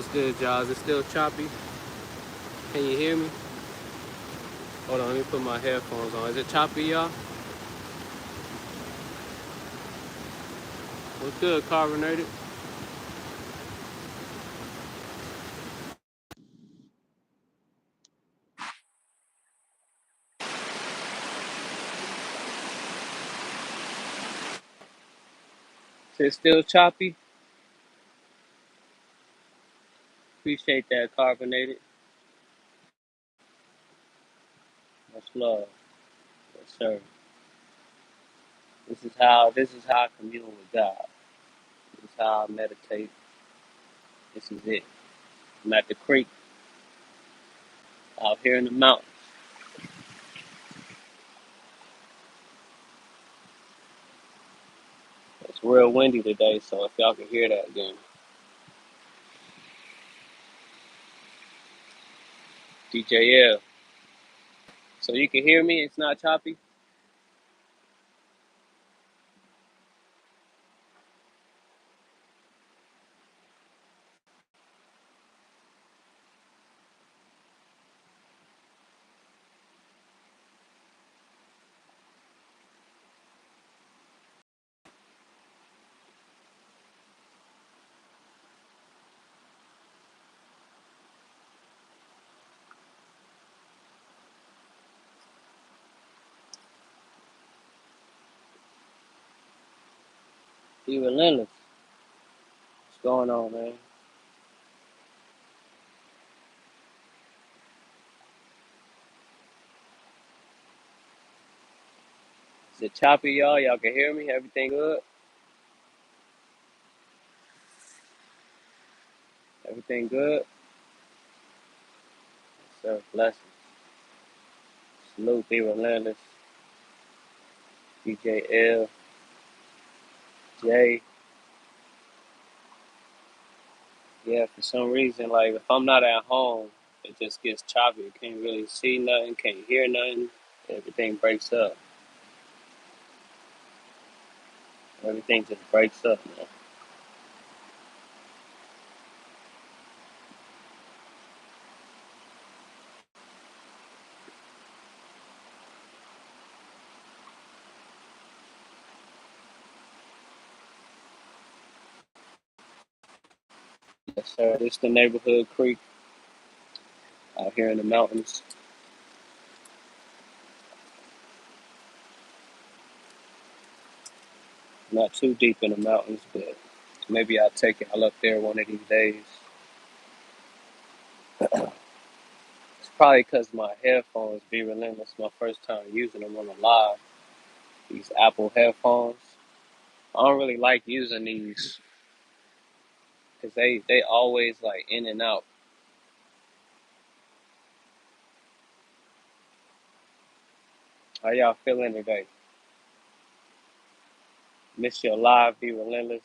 What's good, y'all? Is it still choppy? Can you hear me? Hold on, let me put my headphones on. Is it choppy, y'all? What's good, carbonated? Is it still choppy? Appreciate that, carbonated. Much love. Yes, sir. This is how I commune with God. This is how I meditate. This is it. I'm at the creek out here in the mountains. It's real windy today, so if y'all can hear that, then DJL. So you can hear me? It's not choppy? Be relentless. What's going on, man? Is it choppy, y'all? Y'all can hear me? Everything good? Everything good? So blessings. Salute, be relentless. DJL, J. Yeah, for some reason, like if I'm not at home, it just gets choppy. You can't really see nothing, can't hear nothing. Everything breaks up. Everything just breaks up, man. Yes, sir. This the neighborhood creek out here in the mountains. Not too deep in the mountains, but maybe I'll take y'all up there one of these days. It's probably because my headphones be relentless. My first time using them on the live. These Apple headphones. I don't really like using these because they always like in and out. How y'all feeling today? Miss your live, be relentless.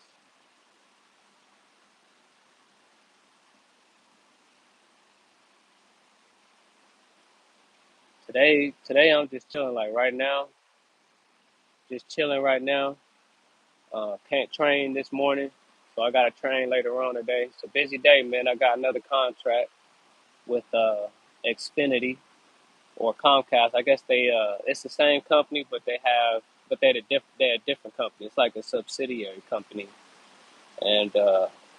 Today I'm just chilling. Like right now, just chilling right now. Can't train this morning, so I got to train later on today. It's a busy day, man. I got another contract with Xfinity or Comcast. I guess it's the same company, but they're a different company. It's like a subsidiary company. And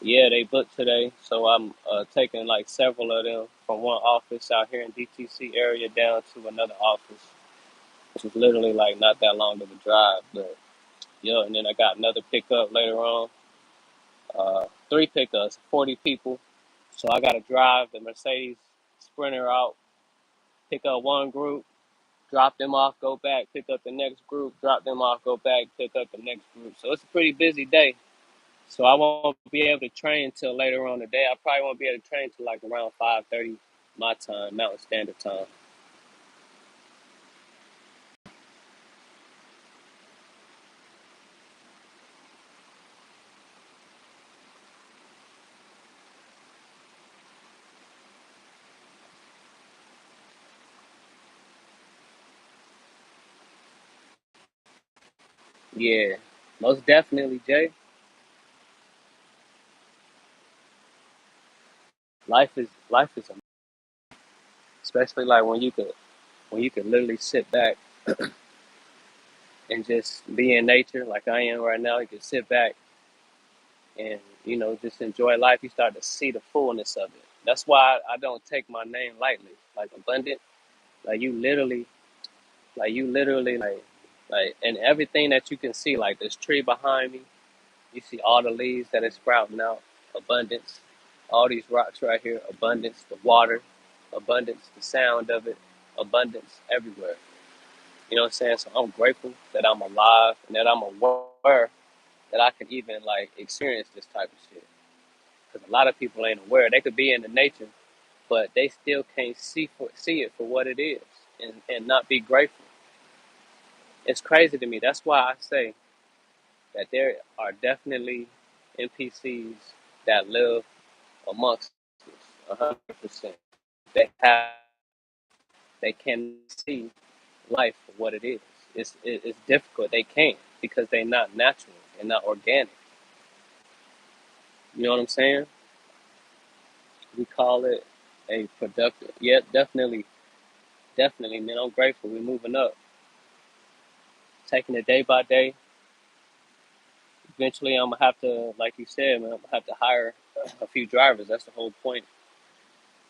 yeah, they booked today, so I'm taking like several of them from one office out here in DTC area down to another office, which is literally like not that long of a drive. But yeah, and then I got another pickup later on, three pickups, 40 people. So I got to drive the Mercedes Sprinter out, pick up one group, drop them off, go back, pick up the next group, drop them off, go back, pick up the next group. So it's a pretty busy day. So I won't be able to train till later on today. I probably won't be able to train till like around 5:30 my time, Mountain Standard Time. Yeah, most definitely, Jay. life is especially like when you could literally sit back and just be in nature like I am right now. You can sit back and just enjoy life. You start to see the fullness of it. That's why I don't take my name lightly. Like abundant, like you literally like and everything that you can see, like this tree behind me. You see all the leaves that is sprouting out, abundance. All these rocks right here, abundance. The water, abundance. The sound of it, abundance everywhere. You know what I'm saying? So I'm grateful that I'm alive and that I'm aware that I can even like experience this type of shit. Because a lot of people ain't aware. They could be in the nature, but they still can't see it for what it is, and not be grateful. It's crazy to me. That's why I say that there are definitely NPCs that live amongst us, 100%. They have, they can see life for what it is. It's difficult. They can't because they're not natural. They're not organic. You know what I'm saying? We call it a productive. Yeah, definitely, definitely, man. I'm grateful. We're moving up, taking it day by day. Eventually, I'm gonna have to, like you said, man, I'm gonna have to hire a few drivers. That's the whole point.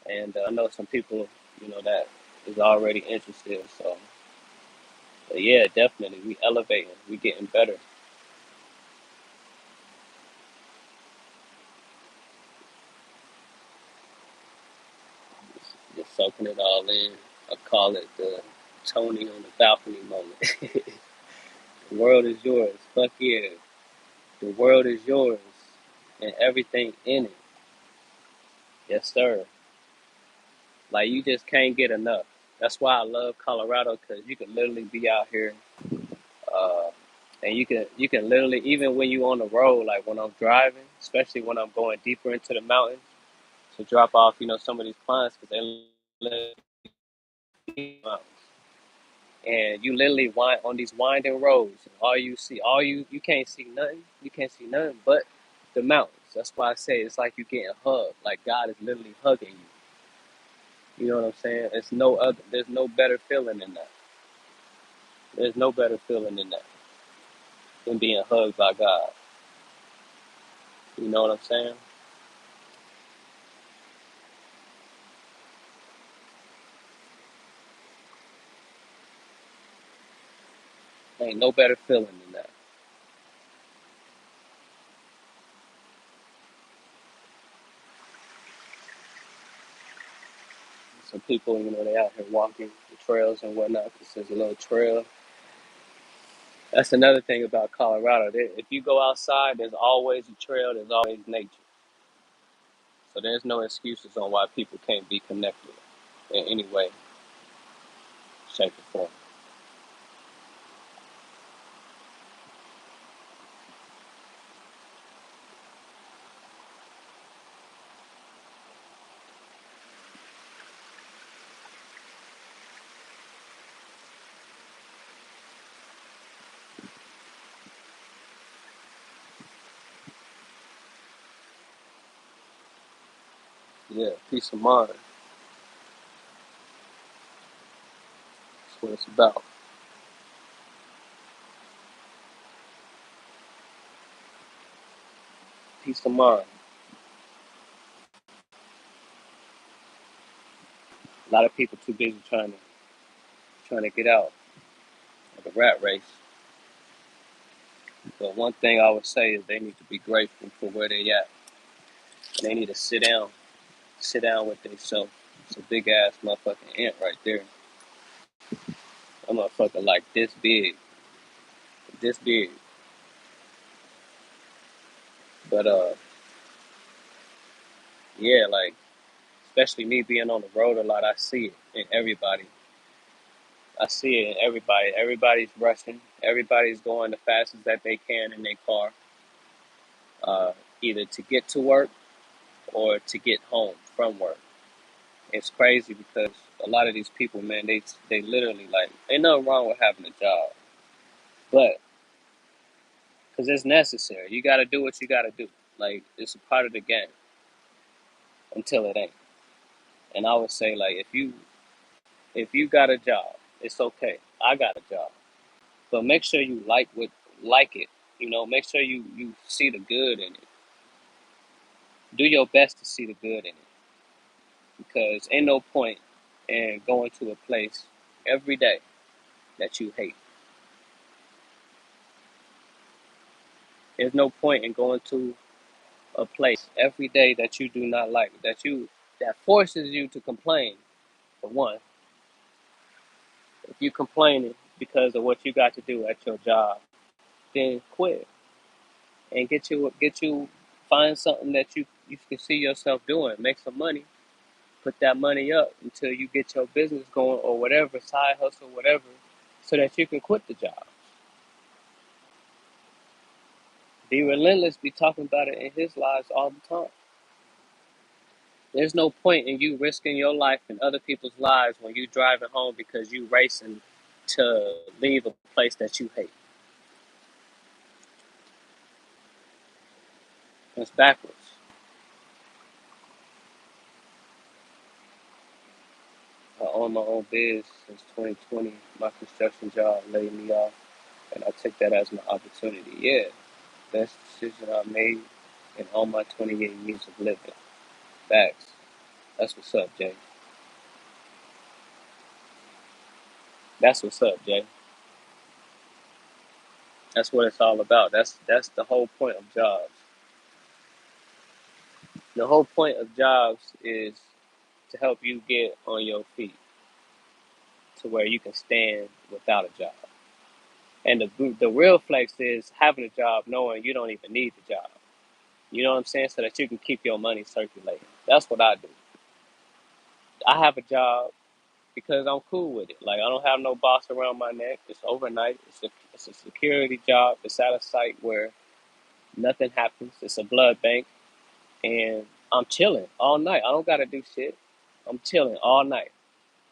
And I know some people, that is already interested. So, but yeah, definitely, we elevating, we getting better. Just soaking it all in. I call it the Tony on the balcony moment. The world is yours. Fuck yeah. The world is yours and everything in it. Yes, sir. Like you just can't get enough. That's why I love Colorado because you can literally be out here, uh, and you can literally even when you on the road, like when I'm driving, especially when I'm going deeper into the mountains to drop off, some of these clients because they live in the mountains. And you literally wind on these winding roads. And all you can't see nothing. You can't see nothing but the mountains. That's why I say it's like you getting hugged. Like God is literally hugging you. You know what I'm saying? It's no other. There's no better feeling than that. There's no better feeling than that than being hugged by God. You know what I'm saying? Ain't no better feeling than that. Some people, they out here walking the trails and whatnot because there's a little trail. That's another thing about Colorado. If you go outside, there's always a trail. There's always nature. So there's no excuses on why people can't be connected in any way, shape, or form. Yeah, peace of mind. That's what it's about. Peace of mind. A lot of people too busy trying to get out of the rat race. But one thing I would say is they need to be grateful for where they at. They need to sit down with themselves. It's a big ass motherfucking ant right there. A motherfucker like this big. But yeah, like especially me being on the road a lot, I see it in everybody. I see it in everybody. Everybody's rushing. Everybody's going the fastest that they can in their car, uh, either to get to work or to get home from work. It's crazy because a lot of these people, man, they literally like ain't nothing wrong with having a job, but because it's necessary, you got to do what you got to do. Like it's a part of the game. until it ain't. And I would say like if you got a job, it's okay. I got a job, but make sure you like it. You know, make sure you see the good in it. Do your best to see the good in it because ain't no point in going to a place every day that you hate. There's no point in going to a place every day that you do not like, that forces you to complain. For one, if you complaining because of what you got to do at your job, then quit and get you find something that you can see yourself doing. Make some money, put that money up until you get your business going or whatever, side hustle, whatever, so that you can quit the job. Be relentless, be talking about it in his lives all the time. There's no point in you risking your life and other people's lives when you driving home because you racing to leave a place that you hate. It's backwards. I own my own biz since 2020. My construction job laid me off, and I took that as my opportunity. Yeah, best decision I made in all my 28 years of living. Facts. That's what's up, Jay. That's what's up, Jay. That's what it's all about. That's the whole point of jobs. The whole point of jobs is to help you get on your feet to where you can stand without a job. And the real flex is having a job knowing you don't even need the job. You know what I'm saying? So that you can keep your money circulating. That's what I do. I have a job because I'm cool with it. Like I don't have no boss around my neck. It's overnight. It's a security job. It's out of sight where nothing happens. It's a blood bank, and I'm chilling all night. I don't gotta do shit. I'm chilling all night.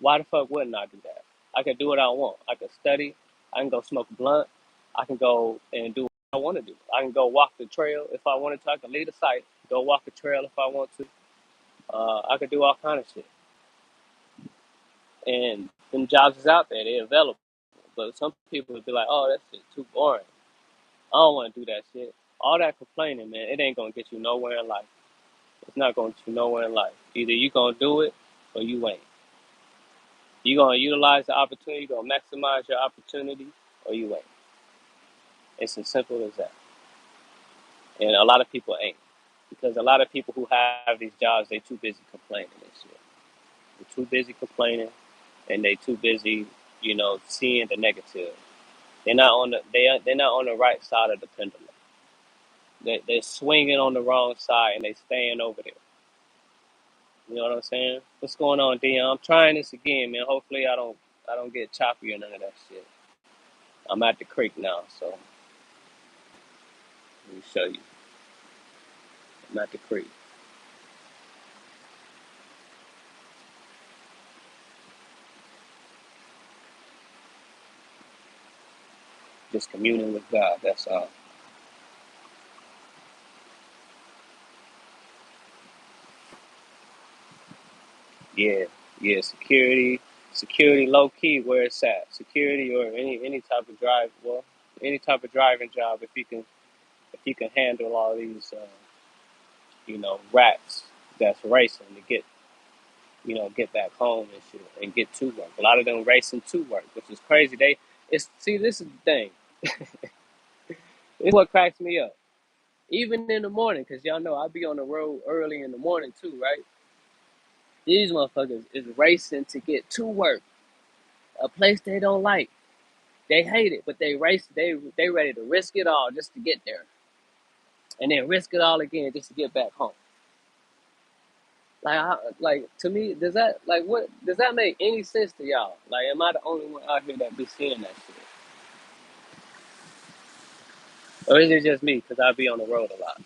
Why the fuck wouldn't I do that? I can do what I want. I can study. I can go smoke a blunt. I can go and do what I want to do. I can go walk the trail if I wanted to. I can leave the site, go walk the trail if I want to. I could do all kind of shit. And them jobs is out there. They're available. But some people would be like, oh, that shit too boring. I don't want to do that shit. All that complaining, man, it ain't going to get you nowhere in life. It's not going to get you nowhere in life. Either you going to do it or you ain't. You going to utilize the opportunity, you going to maximize your opportunity or you ain't. It's as simple as that. And a lot of people ain't. Because a lot of people who have these jobs, they too busy complaining and shit. They're too busy complaining and they too busy, seeing the negative. They're not on the right side of the pendulum. They're swinging on the wrong side and they staying over there. You know what I'm saying? What's going on, Dion? I'm trying this again, man. Hopefully I don't get choppy or none of that shit. I'm at the creek now, so let me show you. I'm at the creek. Just communing with God, that's all. Yeah, yeah, security low key where it's at. Security or any type of any type of driving job if you can handle all these rats that's racing to get back home and shit and get to work. A lot of them racing to work, which is crazy. This is the thing. It's what cracks me up. Even in the morning, cause y'all know I be on the road early in the morning too, right? These motherfuckers is racing to get to work, a place they don't like. They hate it, but they race. They ready to risk it all just to get there, and then risk it all again just to get back home. Like to me, does that like what does that make any sense to y'all? Like, am I the only one out here that be seeing that shit, or is it just me? Cause I be on the road a lot.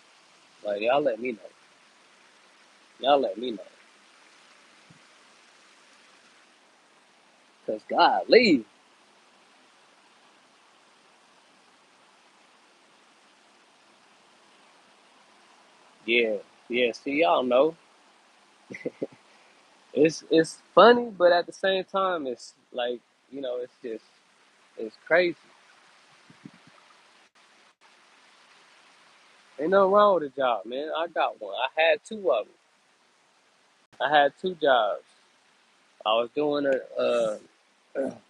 Like y'all let me know. Y'all let me know. Cause God, leave. Yeah, yeah. See, y'all know. It's funny, but at the same time, it's like, it's just, it's crazy. Ain't nothing wrong with a job, man. I got one. I had two of them. I had two jobs. I was doing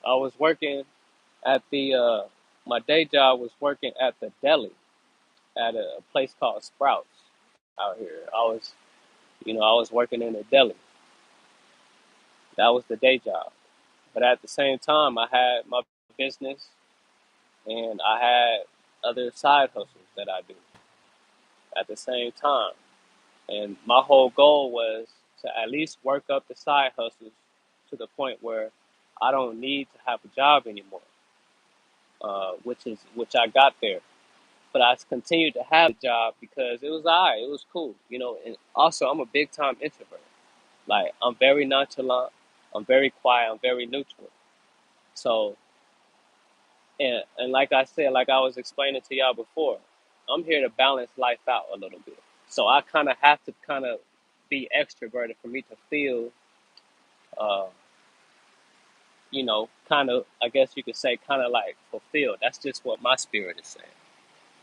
I was working at my day job was working at the deli at a place called Sprouts out here. I was working in a deli. That was the day job. But at the same time, I had my business and I had other side hustles that I do at the same time. And my whole goal was to at least work up the side hustles to the point where I don't need to have a job anymore, which I got there. But I continued to have a job because it was alright, it was cool, And also, I'm a big time introvert. Like, I'm very nonchalant, I'm very quiet, I'm very neutral. So, and like I said, like I was explaining to y'all before, I'm here to balance life out a little bit. So I kind of have to kind of be extroverted for me to feel, uh, kind of, I guess you could say, kind of like fulfilled. That's just what my spirit is saying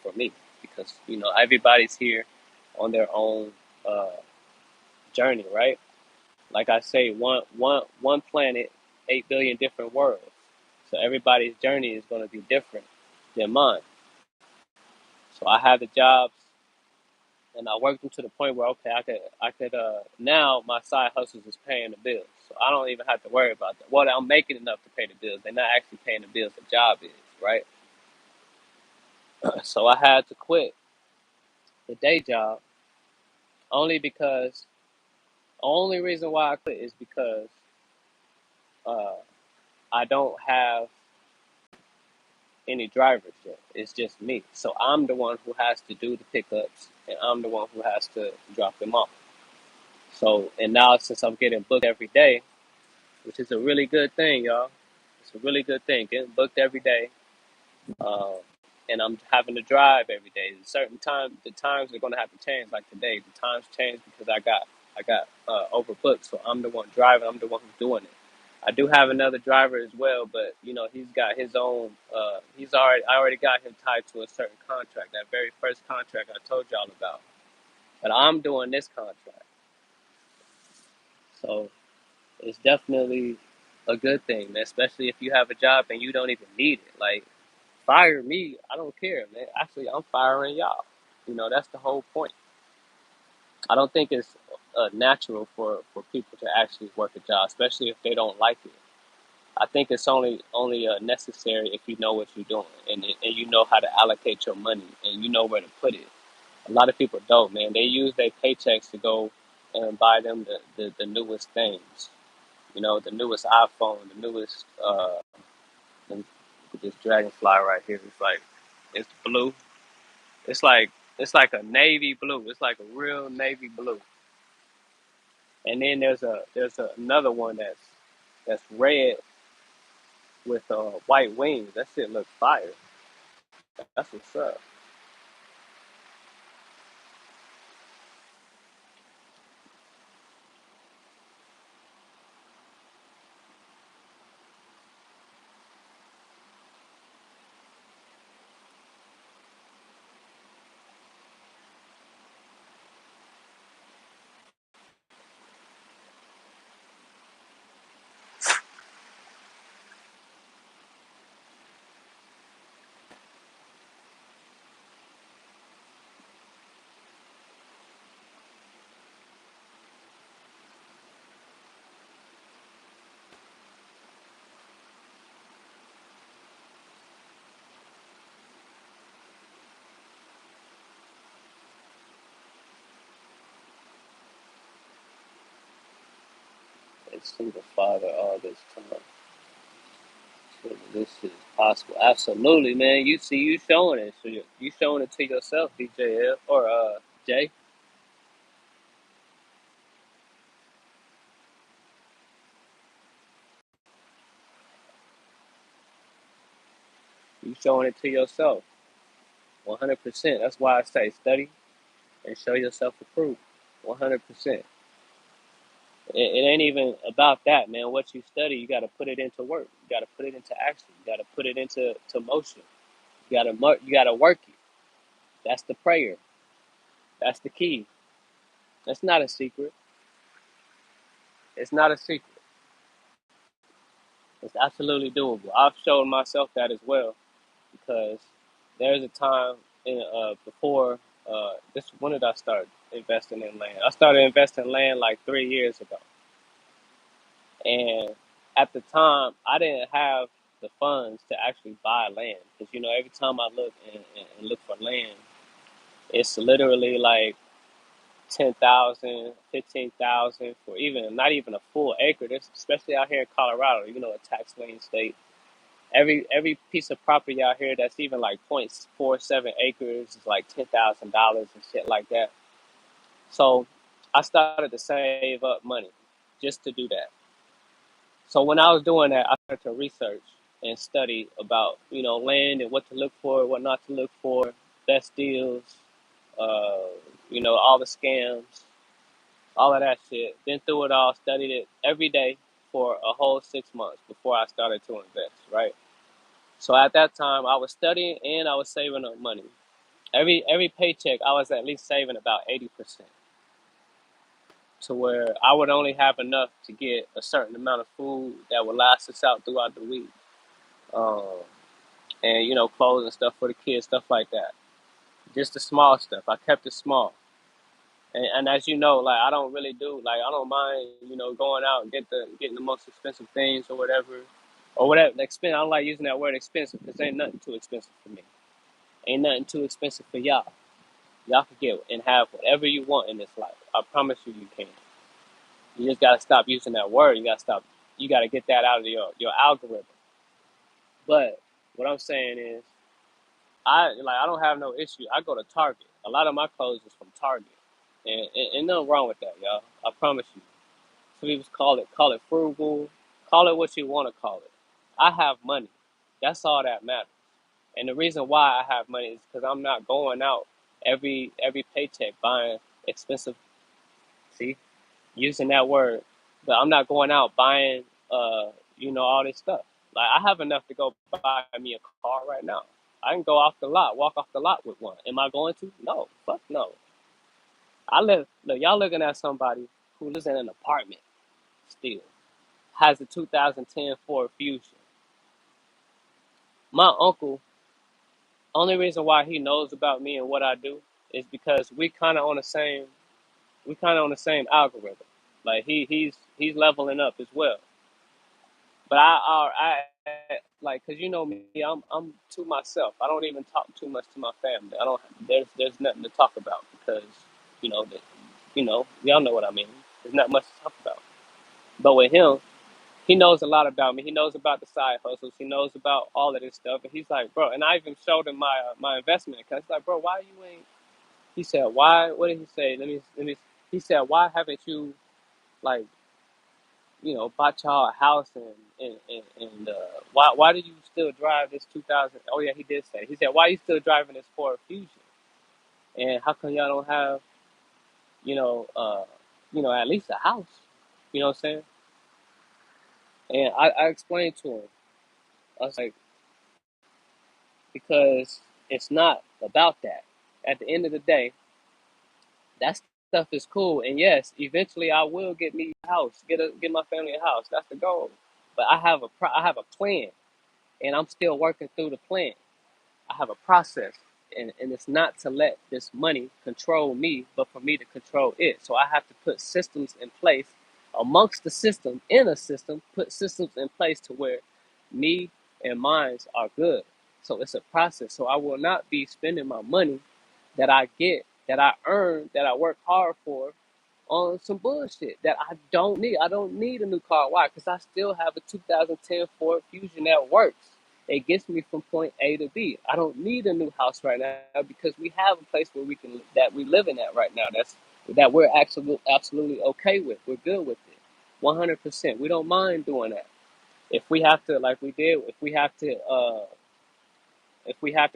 for me, because everybody's here on their own uh, journey, right? Like I say, one planet, 8 billion different worlds. So everybody's journey is going to be different than mine. So I have the jobs, and I worked them to the point where, okay, I could now my side hustles is paying the bills, so I don't even have to worry about that. Well, I'm making enough to pay the bills. They're not actually paying the bills. The job is right. So I had to quit the day job only because only reason why I quit is because uh, I don't have any drivers yet. It's just me. So I'm the one who has to do the pickups, and I'm the one who has to drop them off. So, and now since I'm getting booked every day, which is a really good thing, y'all. It's a really good thing. Getting booked every day, um, and I'm having to drive every day. Certain time, the times are going to have to change. Like today, the times change because I got overbooked. So I'm the one driving. I'm the one who's doing it. I do have another driver as well, but he's got his own. I already got him tied to a certain contract. That very first contract I told y'all about. But I'm doing this contract, so it's definitely a good thing, man. Especially if you have a job and you don't even need it. Like, fire me, I don't care, man. Actually, I'm firing y'all. That's the whole point. I don't think it's natural for people to actually work a job, especially if they don't like it. I think it's only necessary if you know what you're doing and you know how to allocate your money and you know where to put it. A lot of people don't, man. They use their paychecks to go and buy them the newest things. The newest iPhone, the newest this dragonfly right here. It's blue. It's like it's like a navy blue. It's like a real navy blue. And then another one that's red with white wings. That shit looks fire. That's what's up. It's single father all this time. So this is possible. Absolutely, man. You see, you showing it. So you showing it to yourself, DJL or Jay. You showing it to yourself. 100%. That's why I say study and show yourself approved. 100%. It ain't even about that, man. What you study, you got to put it into work. You got to put it into action. You got to put it into motion. You got to work it. That's the prayer. That's the key. That's not a secret. It's not a secret. It's absolutely doable. I've shown myself that as well because there's a time in before this. When did I start investing in land? I started investing in land like 3 years ago, and at the time I didn't have the funds to actually buy land because every time I look and look for land, it's literally like 10,000, 15,000 for even not even a full acre. This especially out here in Colorado, a tax lien state. Every piece of property out here that's even like 0.47 acres is like $10,000 and shit like that. So I started to save up money just to do that. So when I was doing that, I started to research and study about land and what to look for, what not to look for, best deals, uh, all the scams, all of that shit. Been through it all, studied it every day for a whole 6 months before I started to invest. Right. So at that time, I was studying and I was saving up money. Every paycheck, I was at least saving about 80%, to where I would only have enough to get a certain amount of food that would last us out throughout the week. Um, and clothes and stuff for the kids, stuff like that. Just the small stuff. I kept it small. And as you know, like I don't really do like I don't mind going out and getting the most expensive things or whatever. I don't like using that word expensive because ain't nothing too expensive for me. Ain't nothing too expensive for y'all. Y'all can get and have whatever you want in this life. I promise you, you can. You just gotta stop using that word. You gotta stop. You gotta get that out of your algorithm. But what I'm saying is, I don't have no issue. I go to Target. A lot of my clothes is from Target, and nothing wrong with that, y'all. I promise you. Some people call it frugal, call it what you want to call it. I have money. That's all that matters. And the reason why I have money is because I'm not going out every paycheck buying expensive. See, using that word, but I'm not going out buying all this stuff. Like I have enough to go buy me a car right now. I can go off the lot, walk off the lot with one. Am I going to? No, fuck no. Look, y'all looking at somebody who lives in an apartment still, has a 2010 Ford Fusion. My uncle, only reason why he knows about me and what I do is because we kind of on the same algorithm. Like he's leveling up as well. But I like, cause me, I'm to myself. I don't even talk too much to my family. I don't. There's nothing to talk about because that y'all know what I mean. There's not much to talk about. But with him, he knows a lot about me. He knows about the side hustles. He knows about all of this stuff. And he's like, bro. And I even showed him my investment account. He's like, bro, why you ain't? He said, why? What did he say? Let me. He said, why haven't you like bought y'all a house and why do you still drive this 2000? Oh yeah, he did say. He said, why you still driving this Ford Fusion? And how come y'all don't have you know uh at least a house? You know what I'm saying? And I explained to him. I was like, because it's not about that. At the end of the day, that stuff is cool. And yes, eventually I will get me a house, get my family a house. That's the goal. But I have a plan, and I'm still working through the plan. I have a process, and it's not to let this money control me, but for me to control it. So I have to put systems in place amongst the system, in a system, put systems in place to where me and mines are good. So it's a process. So I will not be spending my money that I get, that I earn, that I work hard for on some bullshit that I don't need. I don't need a new car. Why? Because I still have a 2010 Ford Fusion that works. It gets me from point A to B. I don't need a new house right now because we have a place where we live in at right now. That we're actually absolutely okay with. We're good with it, 100%. We don't mind doing that. If we have to, like we did, if we have to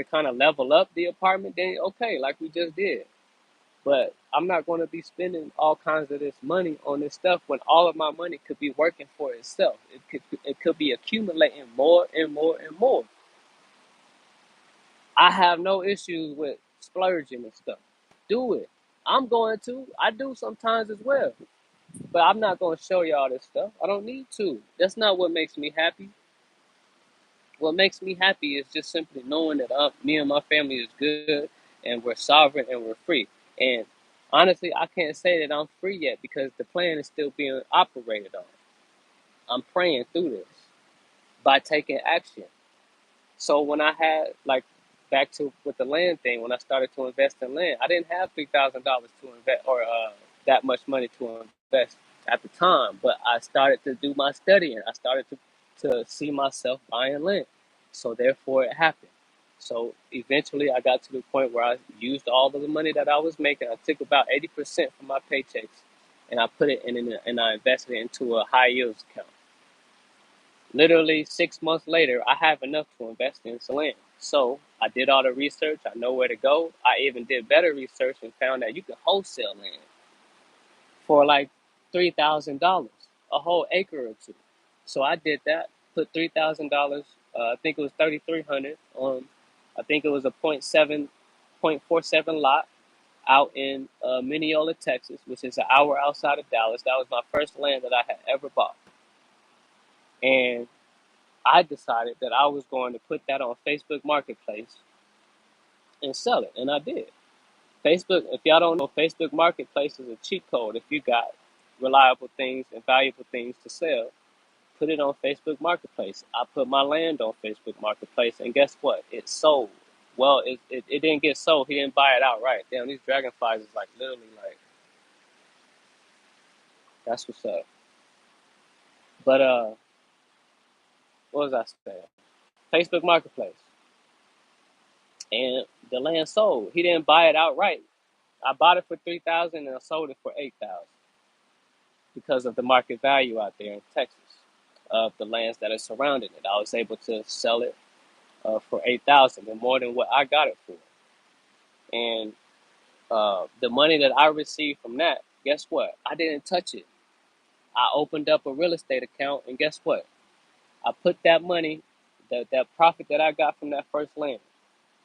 kind of level up the apartment, then okay, like we just did. But I'm not going to be spending all kinds of this money on this stuff when all of my money could be working for itself. It could be accumulating more and more and more. I have no issues with splurging and stuff. Do it. I'm going to. I do sometimes as well. But I'm not going to show y'all this stuff. I don't need to. That's not what makes me happy. What makes me happy is just simply knowing that me and my family is good and we're sovereign and we're free. And honestly, I can't say that I'm free yet because the plan is still being operated on. I'm praying through this by taking action. So when I had like back to with the land thing, when I started to invest in land, I didn't have $3,000 to invest or that much money to invest at the time. But I started to do my studying. I started to see myself buying land. So therefore, it happened. So eventually, I got to the point where I used all of the money that I was making. I took about 80% from my paychecks, and I put it and I invested it into a high yields account. Literally 6 months later, I have enough to invest in some land. So I did all the research. I know where to go. I even did better research and found that you can wholesale land for like $3,000, a whole acre or two. So I did that. Put $3,000. I think it was 3,300 on. I think it was a .47 lot out in Mineola, Texas, which is an hour outside of Dallas. That was my first land that I had ever bought, and I decided that I was going to put that on Facebook Marketplace and sell it, and I did. Facebook, if y'all don't know, Facebook Marketplace is a cheat code. If you got reliable things and valuable things to sell, put it on Facebook Marketplace. I put my land on Facebook Marketplace, and guess what? It sold. Well, it didn't get sold. He didn't buy it outright. Damn, these dragonflies is like literally like, that's what's up. But what was I saying? Facebook Marketplace, and the land sold. He didn't buy it outright. I bought it for 3,000 and I sold it for 8,000 because of the market value out there in Texas of the lands that are surrounding it. I was able to sell it for 8,000 and more than what I got it for. And the money that I received from that, guess what? I didn't touch it. I opened up a real estate account, and guess what? I put that money, that profit that I got from that first land,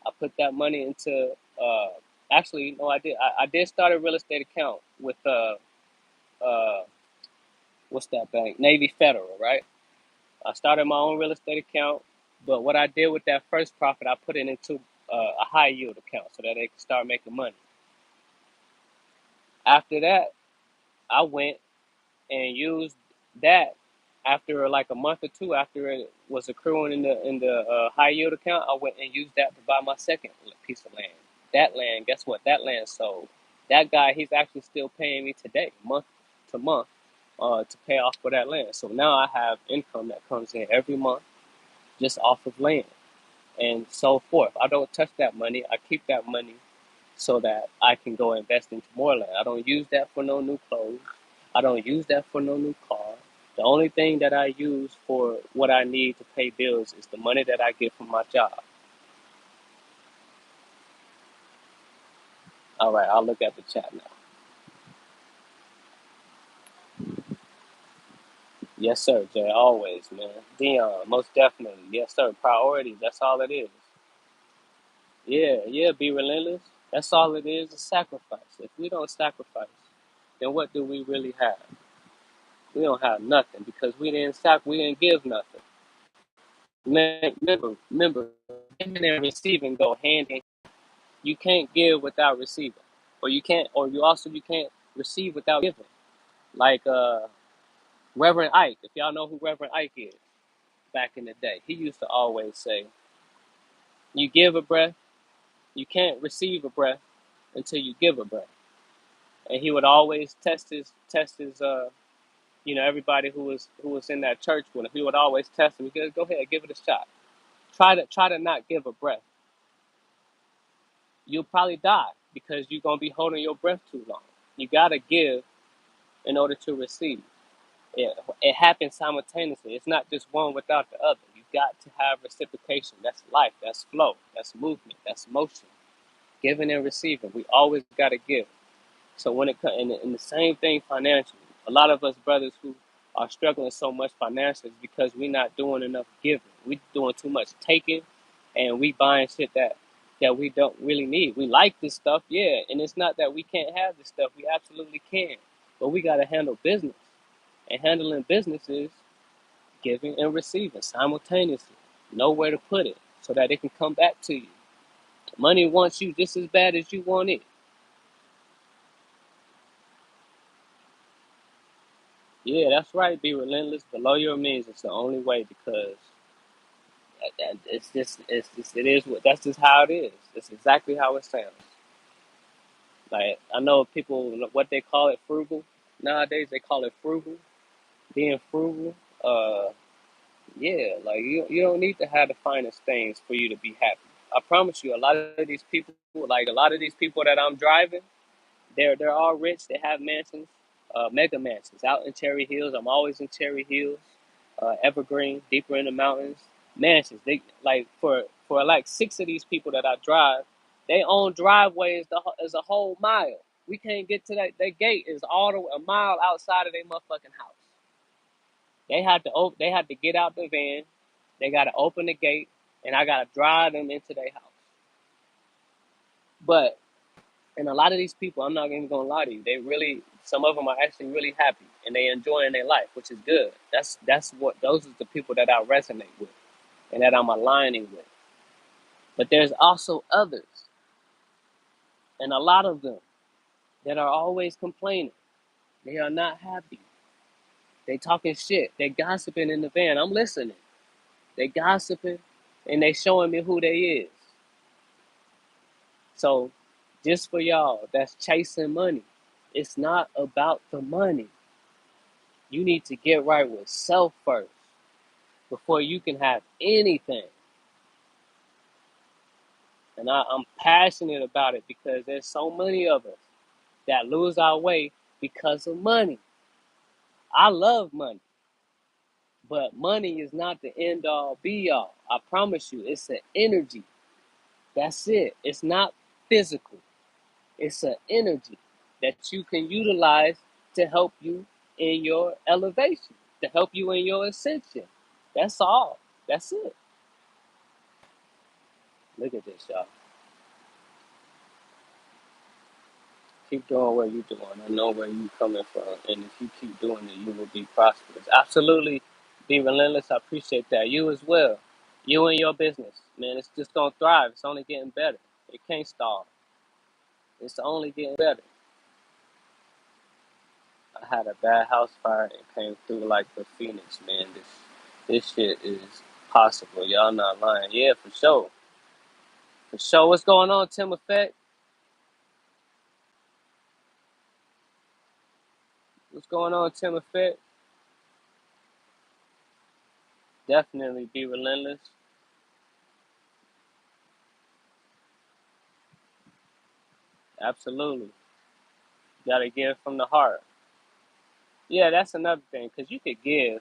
I put that money into. Actually, no, I did. I did start a real estate account with uh, what's that bank? Navy Federal, right? I started my own real estate account, but what I did with that first profit, I put it into a high yield account so that they could start making money. After that, I went and used that after like a month or two after it was accruing in the high yield account. I went and used that to buy my second piece of land. That land, guess what? That land sold. That guy, he's actually still paying me today, month to month, to pay off for that land. So now I have income that comes in every month just off of land and so forth. I don't touch that money. I keep that money so that I can go invest into more land. I don't use that for no new clothes. I don't use that for no new car. The only thing that I use for what I need to pay bills is the money that I get from my job. All right, I'll look at the chat now. Yes, sir, Jay. Always, man. Dion, most definitely. Yes, sir. Priorities. That's all it is. Yeah, yeah. Be relentless. That's all it is. A sacrifice. If we don't sacrifice, then what do we really have? We don't have nothing because we didn't give nothing. Remember, giving and receiving go hand in. You can't give without receiving, or you can't receive without giving. Like Reverend Ike, if y'all know who Reverend Ike is, back in the day, he used to always say, "You give a breath, you can't receive a breath until you give a breath." And he would always test his everybody who was in that church with him. He would always test him. He goes, "Go ahead, give it a shot. Try to not give a breath. You'll probably die because you're gonna be holding your breath too long. You gotta give in order to receive. It happens simultaneously. It's not just one without the other. You got to have reciprocation. That's life. That's flow. That's movement. That's motion. Giving and receiving. We always gotta give. So when it comes, and the same thing financially, a lot of us brothers who are struggling so much financially is because we're not doing enough giving. We're doing too much taking, and we buying shit that we don't really need. We like this stuff, yeah, and it's not that we can't have this stuff. We absolutely can, but we got to handle business, and handling business is giving and receiving simultaneously. Know where to put it so that it can come back to you. Money wants you just as bad as you want it. Yeah, that's right. Be relentless below your means. It's the only way because it is what that's just how it is. It's exactly how it sounds. Like I know people what they call it frugal nowadays. They call it frugal. Being frugal. Uh, yeah, like you don't need to have the finest things for you to be happy. I promise you, a lot of these people, like a lot of these people that I'm driving. They're all rich. They have mansions, mega mansions out in Cherry Hills. I'm always in Cherry Hills, Evergreen, deeper in the mountains. Mansions. They like for like six of these people that I drive, they own driveways is a whole mile. We can't get to that. Their gate is all the way a mile outside of their motherfucking house. They had to get out the van. They got to open the gate, and I got to drive them into their house. But and a lot of these people, I'm not even gonna lie to you, they really, some of them are actually really happy and they enjoying their life, which is good. That's what those are the people that I resonate with and that I'm aligning with. But there's also others, and a lot of them that are always complaining. They are not happy. They talking shit. They gossiping in the van. I'm listening. They gossiping, and they showing me who they is. So, just for y'all that's chasing money, it's not about the money. You need to get right with self first before you can have anything. And I'm passionate about it because there's so many of us that lose our way because of money. I love money, but money is not the end all be all. I promise you, it's an energy. That's it. It's not physical, it's an energy that you can utilize to help you in your elevation, to help you in your ascension. That's all. That's it. Look at this, y'all. Keep doing what you're doing. I know where you're coming from. And if you keep doing it, you will be prosperous. Absolutely be relentless. I appreciate that. You as well. You and your business, man, it's just going to thrive. It's only getting better. It can't stall. It's only getting better. I had a bad house fire and came through like the phoenix, man. This shit is possible. Y'all not lying. Yeah, for sure. For sure. What's going on, Tim Effect? What's going on, Tim Effect? Definitely be relentless. Absolutely. Gotta give from the heart. Yeah, that's another thing, because you could give,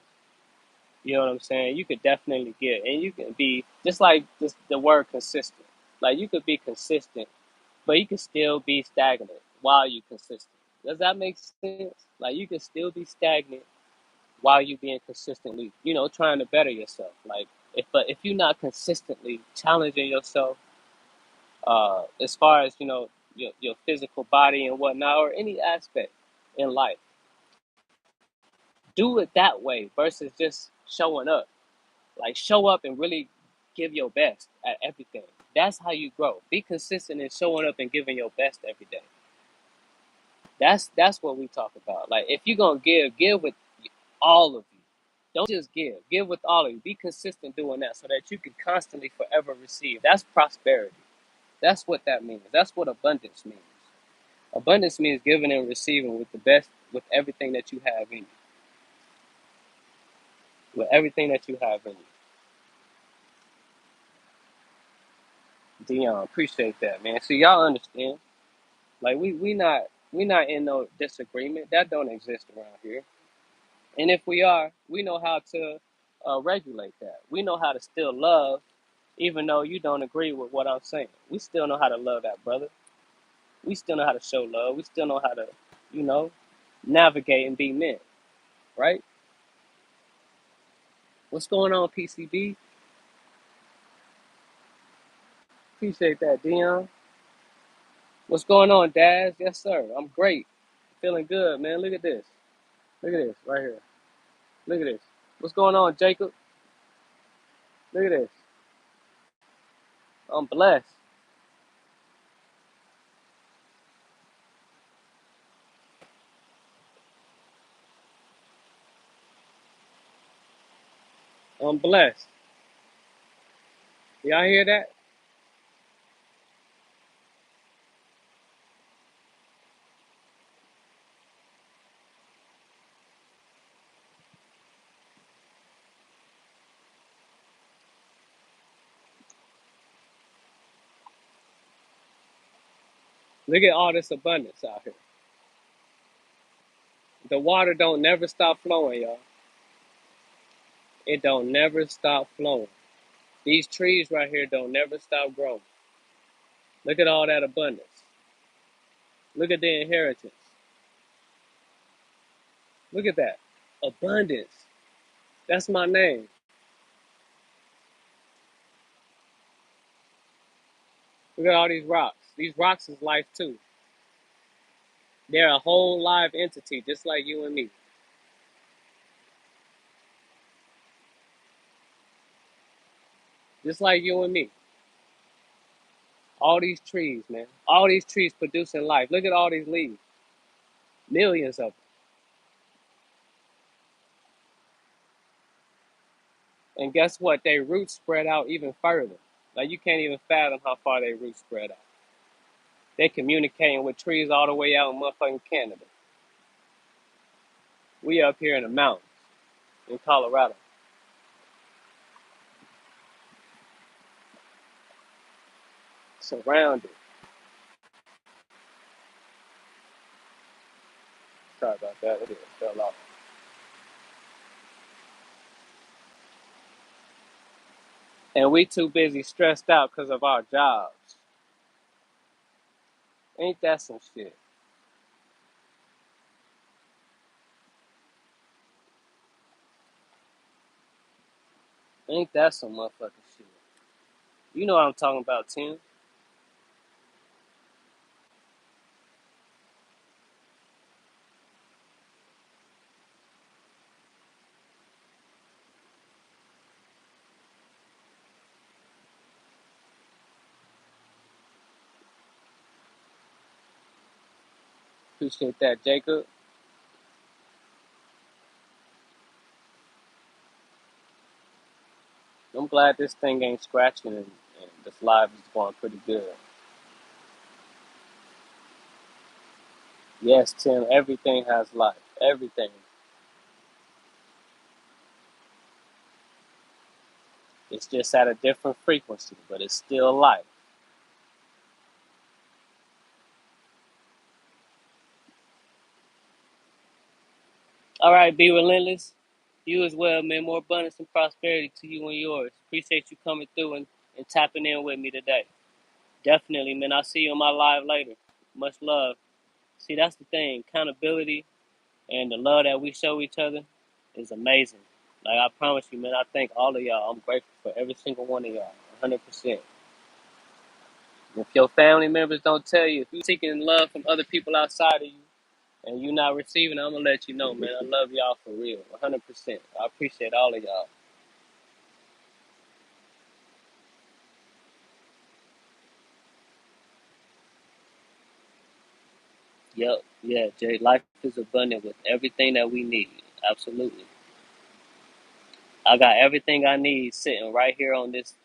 you know what I'm saying? You could definitely give. And you can be, just like this, the word consistent. Like, you could be consistent, but you can still be stagnant while you're consistent. Does that make sense? Like, you can still be stagnant while you being consistently, trying to better yourself. Like, if you're not consistently challenging yourself, as far as, your physical body and whatnot, or any aspect in life, do it that way versus just showing up. Like show up and really give your best at everything. That's how you grow. Be consistent in showing up and giving your best every day. That's what we talk about. Like if you're gonna give with all of you. Don't just give. Give with all of you. Be consistent doing that so that you can constantly forever receive. That's prosperity. That's what that means. That's what abundance means. Abundance means giving and receiving with the best, with everything that you have in you. With everything that you have in you. Dion, appreciate that, man. So y'all understand. Like we not in no disagreement. That don't exist around here. And if we are, we know how to regulate that. We know how to still love, even though you don't agree with what I'm saying. We still know how to love that brother. We still know how to show love. We still know how to, you know, navigate and be men, right? What's going on, PCB? Appreciate that, Dion. What's going on, Daz? Yes, sir. I'm great. Feeling good, man. Look at this. Look at this right here. Look at this. What's going on, Jacob? Look at this. I'm blessed. I'm blessed. Y'all hear that? Look at all this abundance out here. The water don't never stop flowing, y'all. It don't never stop flowing. These trees right here don't never stop growing. Look at all that abundance. Look at the inheritance. Look at that. Abundance. That's my name. Look at all these rocks. These rocks is life too. They're a whole live entity, just like you and me. Just like you and me. All these trees, man. All these trees producing life. Look at all these leaves. Millions of them. And guess what? Their roots spread out even further. Like you can't even fathom how far their roots spread out. They communicating with trees all the way out in motherfucking Canada. We up here in the mountains in Colorado. Surrounded. Sorry about that. It fell off. And we too busy stressed out because of our jobs. Ain't that some shit? Ain't that some motherfucking shit? You know what I'm talking about, Tim. Appreciate that, Jacob. I'm glad this thing ain't scratching and this live is going pretty good. Yes, Tim, everything has life. Everything. It's just at a different frequency, but it's still life. All right, be relentless. You as well, man. More abundance and prosperity to you and yours. Appreciate you coming through and tapping in with me today. Definitely, man. I'll see you on my live later. Much love. See, that's the thing. Accountability and the love that we show each other is amazing. Like, I promise you, man, I thank all of y'all. I'm grateful for every single one of y'all, 100%. If your family members don't tell you, if you're seeking love from other people outside of you and you're not receiving it, I'm going to let you know, man. I love y'all for real, 100%. I appreciate all of y'all. Yep, yeah, Jay. Life is abundant with everything that we need. Absolutely. I got everything I need sitting right here on this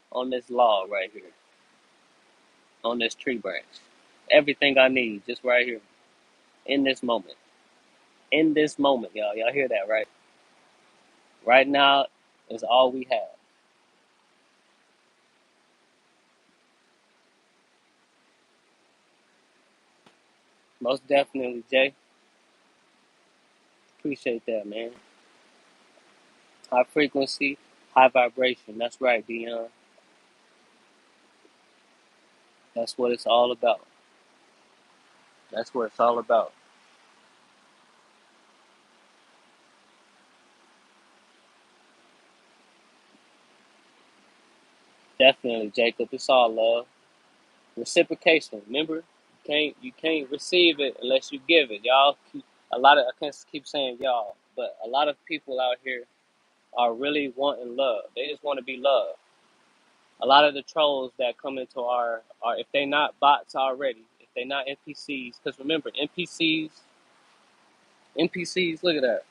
log right here, on this tree branch. Everything I need just right here in this moment. In this moment, y'all. Y'all hear that, right? Right now is all we have. Most definitely, Jay. Appreciate that, man. High frequency, high vibration. That's right, Dion. That's what it's all about. That's what it's all about. Definitely, Jacob. It's all love. Reciprocation. Remember, you can't receive it unless you give it. Y'all keep a lot of I can't keep saying y'all, but a lot of people out here are really wanting love. They just want to be loved. A lot of the trolls that come into our if they not bots already, if they not NPCs, because remember NPCs, look at that.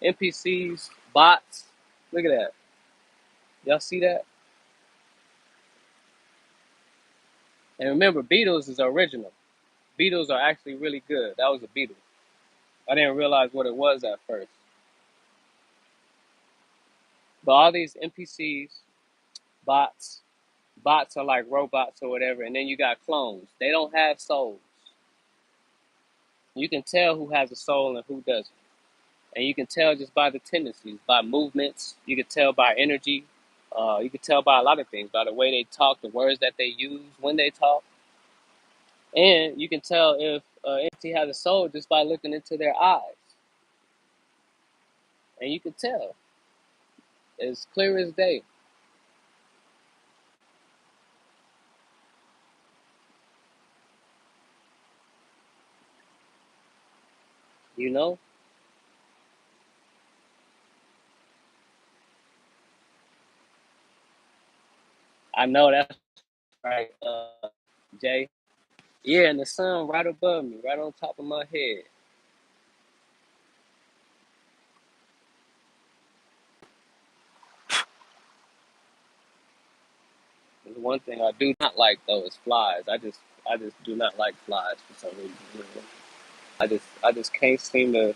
NPCs, bots, look at that. Y'all see that? And remember, Beatles is original. Beatles are actually really good. That was a Beatles. I didn't realize what it was at first. But all these NPCs, bots, bots are like robots or whatever, and then you got clones. They don't have souls. You can tell who has a soul and who doesn't. And you can tell just by the tendencies, by movements. You can tell by energy. You can tell by a lot of things, by the way they talk, the words that they use when they talk. And you can tell if entity has a soul just by looking into their eyes. And you can tell as clear as day, you know? I know that's right, Jay. Yeah, and the sun right above me, right on top of my head. There's one thing I do not like though is flies. I just do not like flies for some reason. You know? I just can't seem to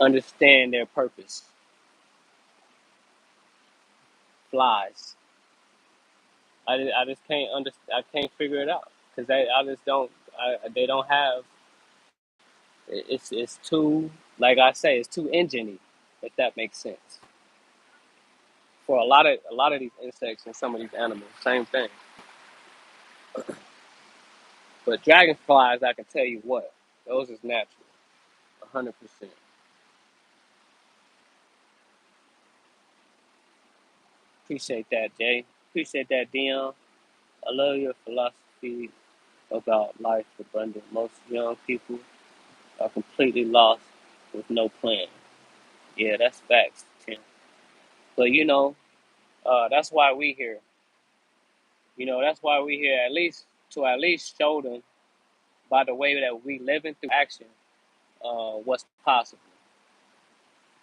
understand their purpose. Flies. I just can't I can't figure it out because I just don't they don't have it's too like I say it's too engine-y, if that makes sense. For a lot of these insects and some of these animals, same thing. But dragonflies, I can tell you what, those is natural, 100%. Appreciate that, Jay. Appreciate that, Dion. I love your philosophy about life abundant. Most young people are completely lost with no plan. Yeah, that's facts, Tim. But that's why we here. That's why we here. At least show them by the way that we living through action, what's possible.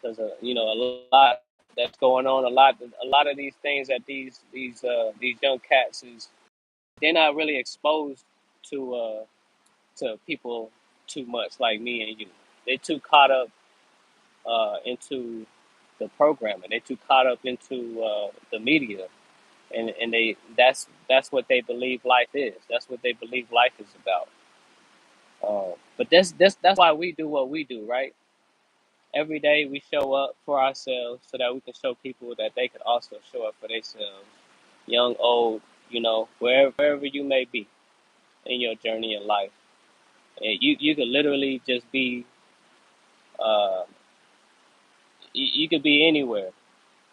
Because a lot that's going on. A lot of these things that these young cats is they're not really exposed to people too much like me and you. They too caught up into the programming. They too caught up into the media, and that's what they believe life is. That's what they believe life is about. But that's why we do what we do, right? Every day we show up for ourselves so that we can show people that they can also show up for themselves, young, old, wherever you may be in your journey in life. And you could literally just be, uh, you could be anywhere.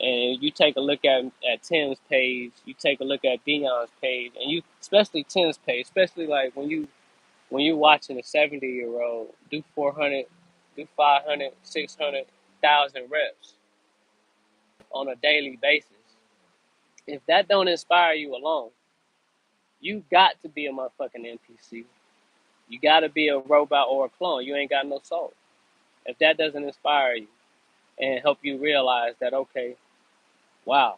And you take a look at Tim's page, you take a look at Dion's page, and you especially Tim's page, especially like when you're watching a 70-year old do 400, do 500, 600,000 reps on a daily basis. If that don't inspire you alone, you got to be a motherfucking NPC. You got to be a robot or a clone. You ain't got no soul. If that doesn't inspire you and help you realize that okay, wow,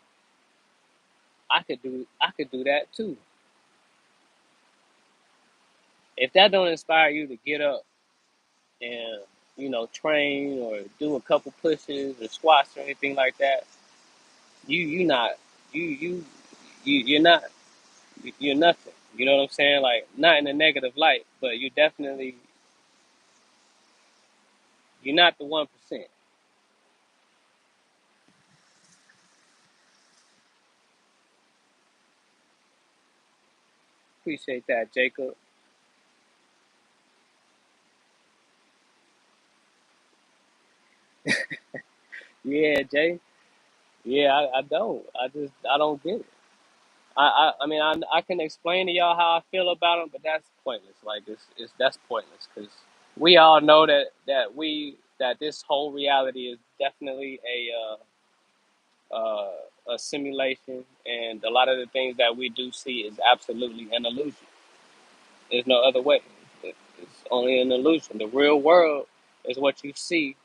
I could do that too. If that don't inspire you to get up and train or do a couple pushes or squats or anything like that, you not you you you're not you're nothing. You know what I'm saying? Like not in a negative light, but you're not the 1%. Appreciate that, Jacob. Yeah, Jay. Yeah, I don't. I don't get it. I mean, I can explain to y'all how I feel about them, but that's pointless. Like it's that's pointless because we all know that this whole reality is definitely a simulation, and a lot of the things that we do see is absolutely an illusion. There's no other way. It's only an illusion. The real world is what you see.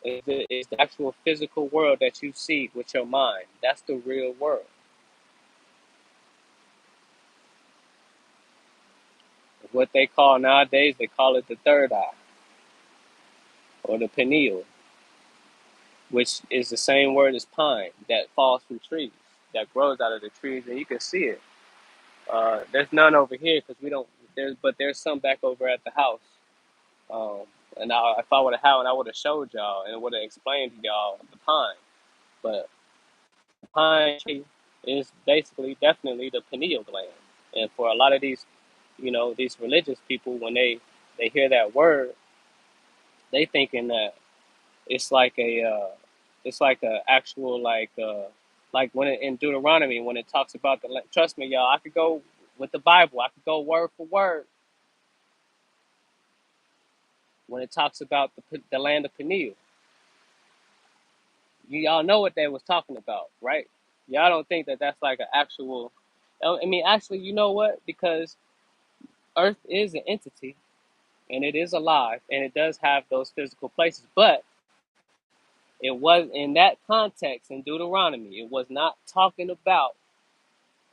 Is the actual physical world that you see with your mind. That's the real world. What they call nowadays, they call it the third eye or the pineal, which is the same word as pine that falls from trees, that grows out of the trees, and you can see it. There's none over here because we don't. There's some back over at the house. Um, and if I would have had one, I would have showed y'all and would have explained to y'all the pine. But the pine tree is basically definitely the pineal gland. And for a lot of these, these religious people, when they hear that word, they thinking that it's like it's like a actual like when in Deuteronomy when it talks about trust me, y'all, I could go with the Bible, I could go word for word when it talks about the land of Peniel. Y'all know what they was talking about, right? Y'all don't think that that's like an actual. I mean, actually, you know what? Because Earth is an entity and it is alive and it does have those physical places, but it was in that context in Deuteronomy. It was not talking about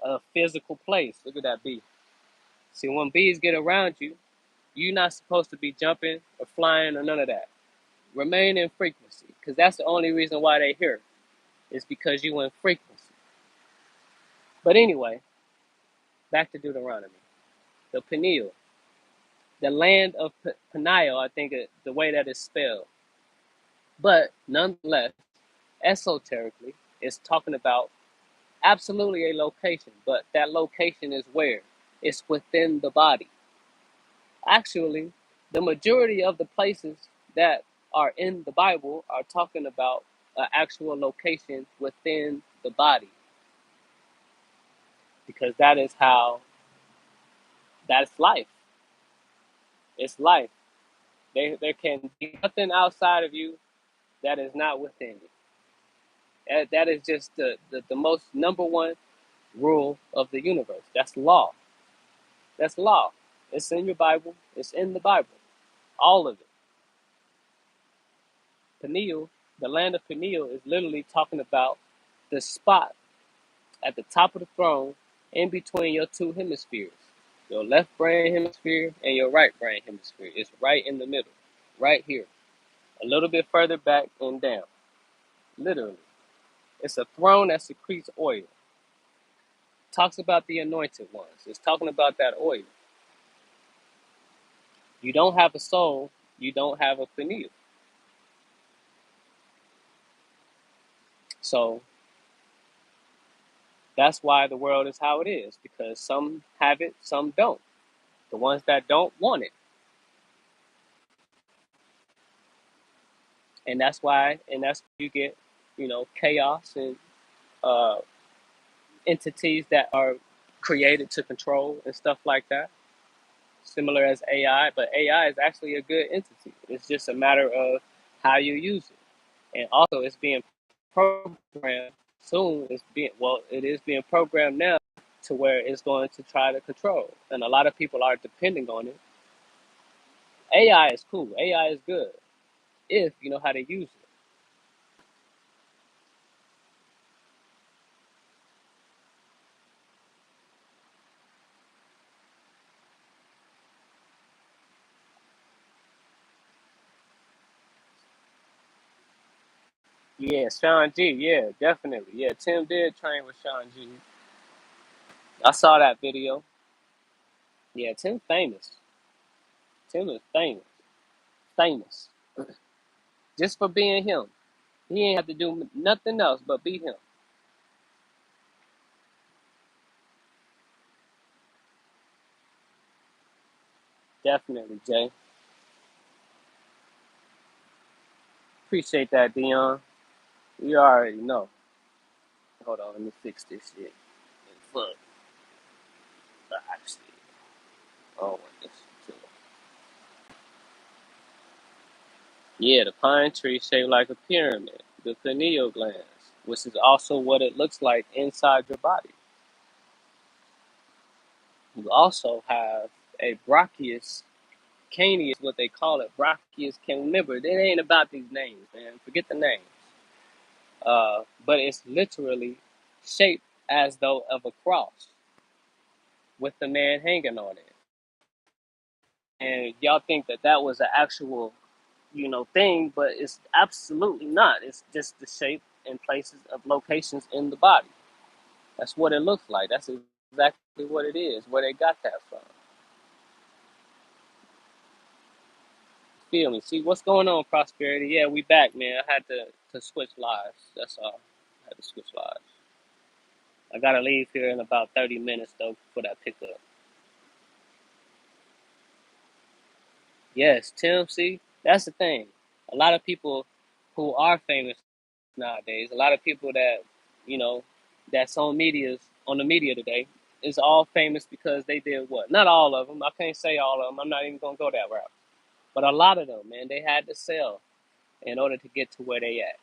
a physical place. Look at that bee. See, when bees get around you, you're not supposed to be jumping or flying or none of that. Remain in frequency, because that's the only reason why they're here. Is because you in frequency. But anyway, back to Deuteronomy. The Peniel, the land of Peniel, I think the way that it's spelled. But nonetheless, esoterically, it's talking about absolutely a location, but that location is where? It's within the body. Actually, the majority of the places that are in the Bible are talking about an actual location within the body, because that is how that's life. It's life. There can be nothing outside of you that is not within you. That is just the most number one rule of the universe. That's law. That's law. It's in your Bible. It's in the Bible. All of it. Peniel, the land of Peniel, is literally talking about the spot at the top of the throne in between your two hemispheres, your left brain hemisphere and your right brain hemisphere. It's right in the middle, right here, a little bit further back and down. Literally, it's a throne that secretes oil. Talks about the anointed ones. It's talking about that oil. You don't have a soul, you don't have a Peniel. So that's why the world is how it is, because some have it, some don't. The ones that don't want it. And that's why, and that's where you get, chaos and uh, entities that are created to control and stuff like that. Similar as AI, but AI is actually a good entity. It's just a matter of how you use it. And also, it's being programmed soon. It is being programmed now to where it's going to try to control. And a lot of people are depending on it. AI is cool. AI is good if you know how to use it. Yeah, Sean G. Yeah, definitely. Yeah, Tim did train with Sean G. I saw that video. Yeah, Tim famous. Tim is famous. Famous. Just for being him. He ain't have to do nothing else but be him. Definitely, Jay. Appreciate that, Dion. You already know. Hold on, let me fix this shit. Fuck. Actually, I don't want this to. Yeah, the pine tree shaped like a pyramid, the pineal glands, which is also what it looks like inside your body. You also have a bronchius canius, what they call it, bronchius can remember. It ain't about these names, man. Forget the names. But it's literally shaped as though of a cross with the man hanging on it. And y'all think that that was an actual, thing, but it's absolutely not. It's just the shape and places of locations in the body. That's what it looks like. That's exactly what it is. Where they got that from. Feel me? See what's going on, prosperity? Yeah, we back, man. I had to switch lives. That's all. I had to switch lives. I gotta leave here in about 30 minutes though for that pickup. Yes, Tim. See, that's the thing. A lot of people who are famous nowadays, a lot of people that you know that's on the media today, is all famous because they did what? Not all of them. I can't say all of them. I'm not even gonna go that route. But a lot of them, man, they had to sell in order to get to where they at.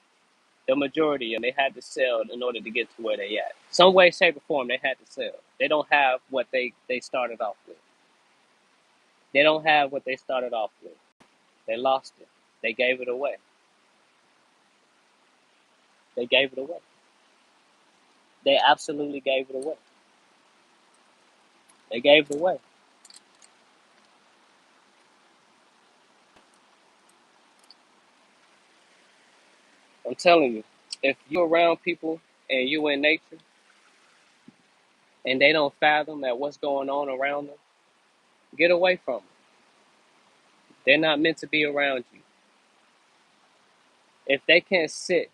The majority of them, they had to sell in order to get to where they at. Some way, shape, or form, they had to sell. They don't have what they started off with. They don't have what they started off with. They lost it. They gave it away. They gave it away. They absolutely gave it away. They gave it away. I'm telling you, if you're around people and you in nature and they don't fathom that what's going on around them, get away from them. They're not meant to be around you. If they can't sit,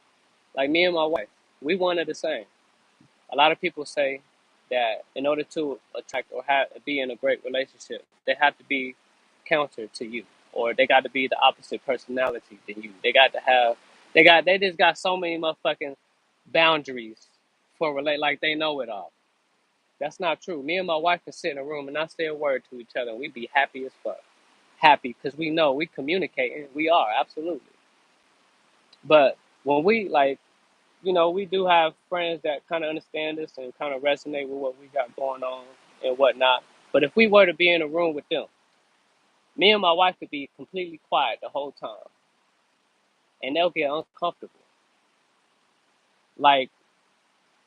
like me and my wife, we one of the same. A lot of people say that in order to attract or be in a great relationship, they have to be counter to you, or they got to be the opposite personality than you. They just got so many motherfucking boundaries for relate, like they know it all. That's not true. Me and my wife can sit in a room and not say a word to each other, and we be happy as fuck. Happy because we know we communicating. We are absolutely. But when we like, we do have friends that kind of understand us and kind of resonate with what we got going on and whatnot. But if we were to be in a room with them, me and my wife could be completely quiet the whole time, and they'll get uncomfortable, like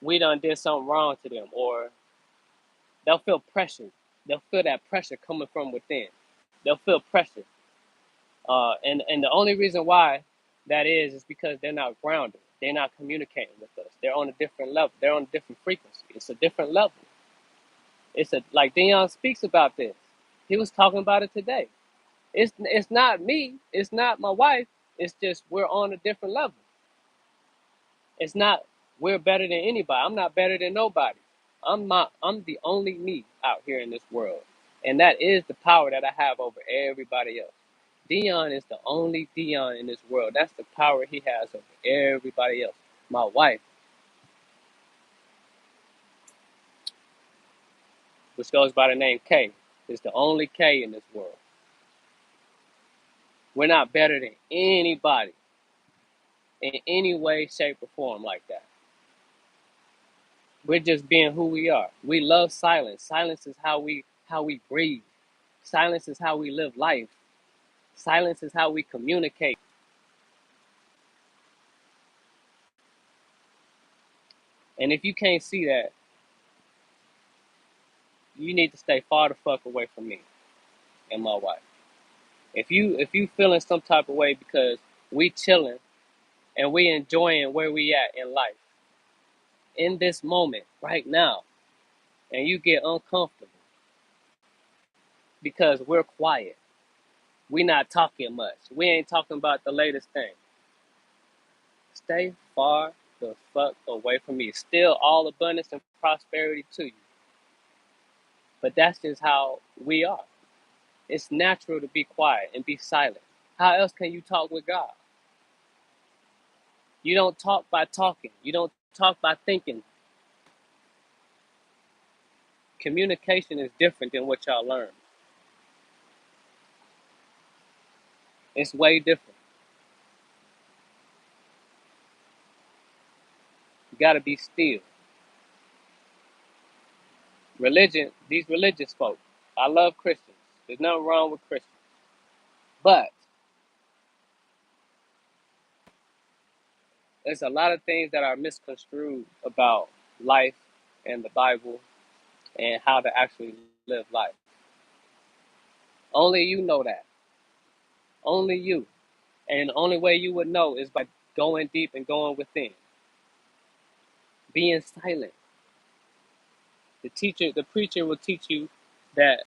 we done did something wrong to them, or they'll feel pressure. They'll feel that pressure coming from within. They'll feel pressure, and the only reason why that is because they're not grounded. They're not communicating with us. They're on a different level. They're on a different frequency. It's a different level. It's a like Dion speaks about this. He was talking about it today. It's not me. It's not my wife. It's just we're on a different level. It's not we're better than anybody. I'm not better than nobody. I'm the only me out here in this world. And that is the power that I have over everybody else. Dion is the only Dion in this world. That's the power he has over everybody else. My wife, which goes by the name K, is the only K in this world. We're not better than anybody in any way, shape, or form like that. We're just being who we are. We love silence. Silence is how we breathe. Silence is how we live life. Silence is how we communicate. And if you can't see that, you need to stay far the fuck away from me and my wife. If you feeling some type of way because we chilling and we enjoying where we at in life, in this moment, right now, and you get uncomfortable because we're quiet. We not talking much. We ain't talking about the latest thing. Stay far the fuck away from me. Still all abundance and prosperity to you. But that's just how we are. It's natural to be quiet and be silent. How else can you talk with God? You don't talk by talking. You don't talk by thinking. Communication is different than what y'all learn. It's way different. You gotta be still. Religion, these religious folk. I love Christians. There's nothing wrong with Christians. But there's a lot of things that are misconstrued about life and the Bible and how to actually live life. Only you know that. Only you. And the only way you would know is by going deep and going within. Being silent. The preacher will teach you that